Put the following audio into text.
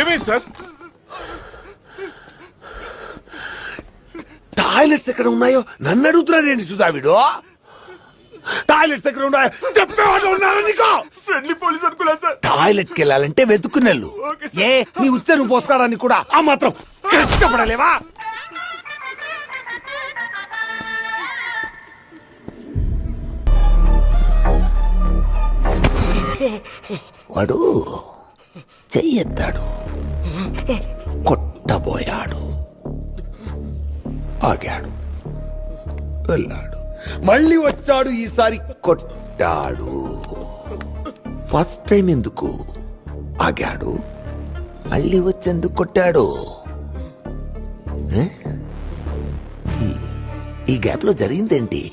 ఏమైంది sir? Toilets ఎక్కడ ఉన్నాయో నన్ను అడుగుతున్నాడేంటి సుధావిడు? టాయిలెట్స్ ఎక్కడ ఉన్నాయో చెప్పేవాళ్ళు ఉన్నారా నీకు? ఫ్రెండ్లీ పోలీస్ అనుకున్నా సార్. టాయిలెట్ కి వెళ్ళాలంటే వెతుకున్నెళ్ళు. ఏ నీ ఉచ్చను పోసుకోవడానికి కూడా ఆ మాత్రం కష్టపడలేవా? వాడు చెయ్యెత్తాడు, కొట్టబోయాడు, ఆగాడు, వెళ్ళాడు, మళ్ళీ వచ్చాడు, ఈసారి కొట్టాడు. ఫస్ట్ టైం ఎందుకు ఆగాడు, మళ్ళీ వచ్చేందుకు కొట్టాడు? ఈ గ్యాప్ లో జరిగిందేంటి?